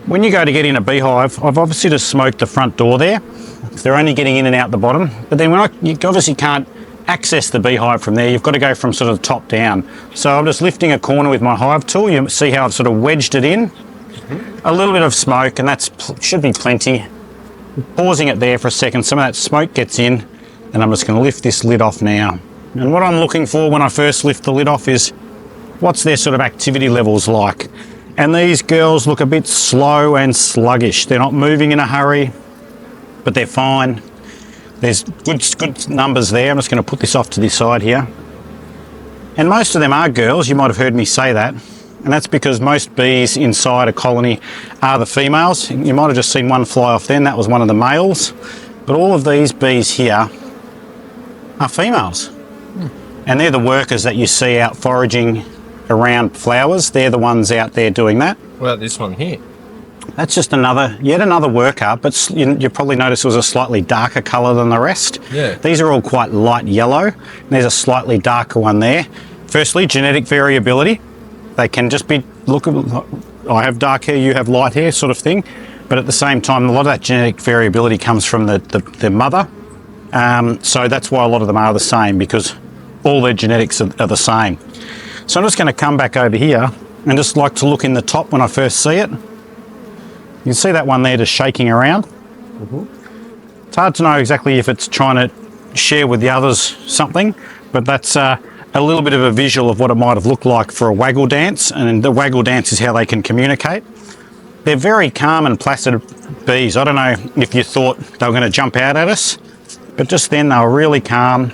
When you go to get in a beehive, I've obviously just smoked the front door there. They're only getting in and out the bottom, but then you obviously can't access the beehive from there. You've got to go from sort of the top down. So I'm just lifting a corner with my hive tool. You see how I've sort of wedged it in. A little bit of smoke, and that should be plenty. Pausing it there for a second, some of that smoke gets in, and I'm just going to lift this lid off now. And what I'm looking for when I first lift the lid off is what's their sort of activity levels like. And these girls look a bit slow and sluggish. They're not moving in a hurry, but they're fine. There's good numbers there. I'm just going to put this off to the side here. And most of them are girls. You might have heard me say that. And that's because most bees inside a colony are the females. You might have just seen one fly off then. That was one of the males. But all of these bees here are females. And they're the workers that you see out foraging around flowers. They're the ones out there doing that. What about this one here? That's just yet another worker, but you probably notice it was a slightly darker colour than the rest. Yeah. These are all quite light yellow. There's a slightly darker one there. Firstly, genetic variability. They can just be, look, I have dark hair, you have light hair sort of thing. But at the same time, a lot of that genetic variability comes from the mother. So that's why a lot of them are the same, because all their genetics are the same. So I'm just going to come back over here and just like to look in the top when I first see it. You can see that one there just shaking around. It's hard to know exactly if it's trying to share with the others something, but that's a little bit of a visual of what it might have looked like for a waggle dance, and the waggle dance is how they can communicate. They're very calm and placid bees. I don't know if you thought they were going to jump out at us, but just then they were really calm.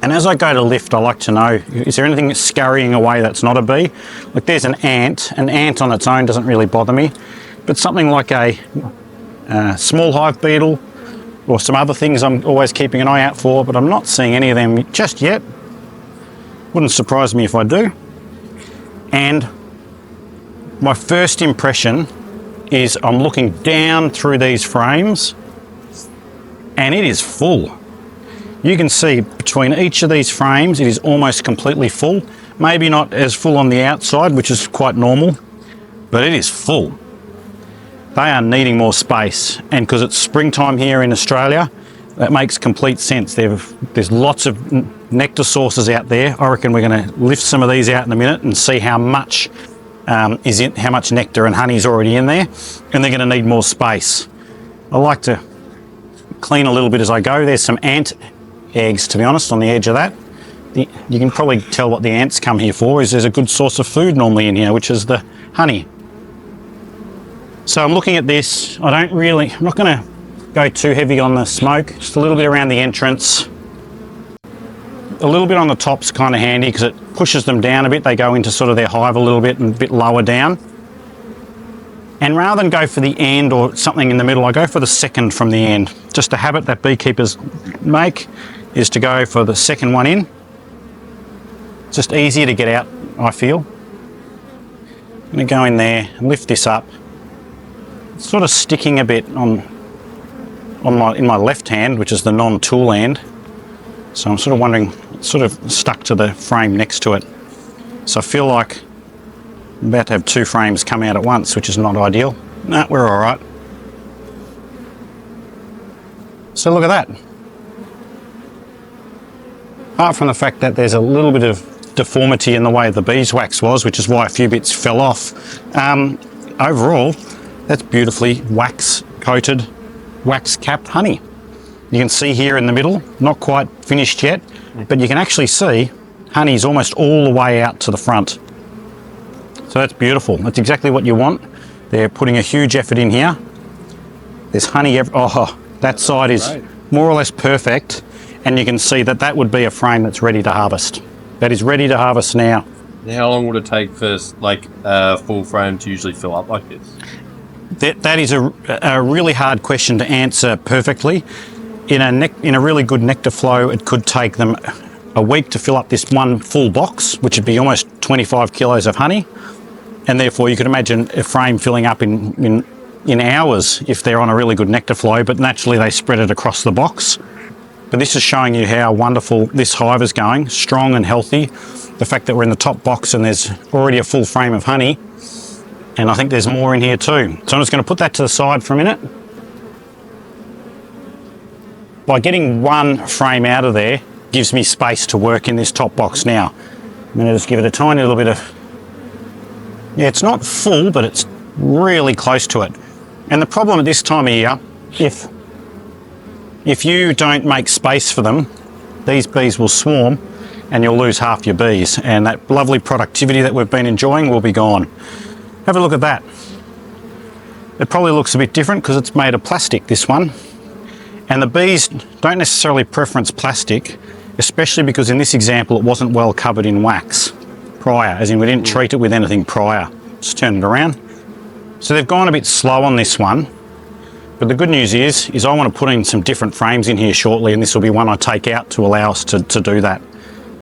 And as I go to lift, I like to know, is there anything scurrying away that's not a bee? Like there's an ant. An ant on its own doesn't really bother me, but something like a small hive beetle or some other things I'm always keeping an eye out for, but I'm not seeing any of them just yet. Wouldn't surprise me if I do. And my first impression is I'm looking down through these frames and it is full. You can see between each of these frames it is almost completely full. Maybe not as full on the outside, which is quite normal, but it is full. They are needing more space, and because it's springtime here in Australia, that makes complete sense. There's lots of nectar sources out there. I reckon we're going to lift some of these out in a minute and see how much how much nectar and honey is already in there, and they're going to need more space. I like to clean a little bit as I go. There's some ant eggs, to be honest, on the edge of that. You can probably tell what the ants come here for, is there's a good source of food normally in here, which is the honey. So I'm looking at this. I'm not going to go too heavy on the smoke, just a little bit around the entrance. A little bit on the top's kind of handy because it pushes them down a bit. They go into sort of their hive a little bit and a bit lower down. And rather than go for the end or something in the middle, I go for the second from the end. Just a habit that beekeepers make is to go for the second one in. It's just easier to get out, I feel. I'm going to go in there and lift this up. It's sort of sticking a bit in my left hand, which is the non-tool hand. So I'm sort of wondering, it's sort of stuck to the frame next to it. So I feel like I'm about to have two frames come out at once, which is not ideal. No, we're all right. So look at that. Apart from the fact that there's a little bit of deformity in the way the beeswax was, which is why a few bits fell off, overall, that's beautifully wax-coated, wax-capped honey. You can see here in the middle, not quite finished yet, but you can actually see honey's almost all the way out to the front. So that's beautiful. That's exactly what you want. They're putting a huge effort in here. There's honey that side is more or less perfect, and you can see that that would be a frame that's ready to harvest. That is ready to harvest now. How long would it take for a full frame to usually fill up like this? That is a really hard question to answer perfectly. In a really good nectar flow, it could take them a week to fill up this one full box, which would be almost 25 kilos of honey. And therefore you could imagine a frame filling up in hours if they're on a really good nectar flow, but naturally they spread it across the box. But this is showing you how wonderful this hive is going, strong and healthy. The fact that we're in the top box and there's already a full frame of honey And I think there's more in here too. So I'm just going to put that to the side for a minute. By getting one frame out of there, gives me space to work in this top box now. I'm going to just give it a tiny little bit of... Yeah, it's not full, but it's really close to it. And the problem at this time of year, if you don't make space for them, these bees will swarm and you'll lose half your bees. And that lovely productivity that we've been enjoying will be gone. Have a look at that. It probably looks a bit different because it's made of plastic, this one. And the bees don't necessarily preference plastic, especially because in this example it wasn't well covered in wax prior, as in we didn't treat it with anything prior. Just turn it around. So they've gone a bit slow on this one, but the good news is I want to put in some different frames in here shortly, and this will be one I take out to allow us to do that.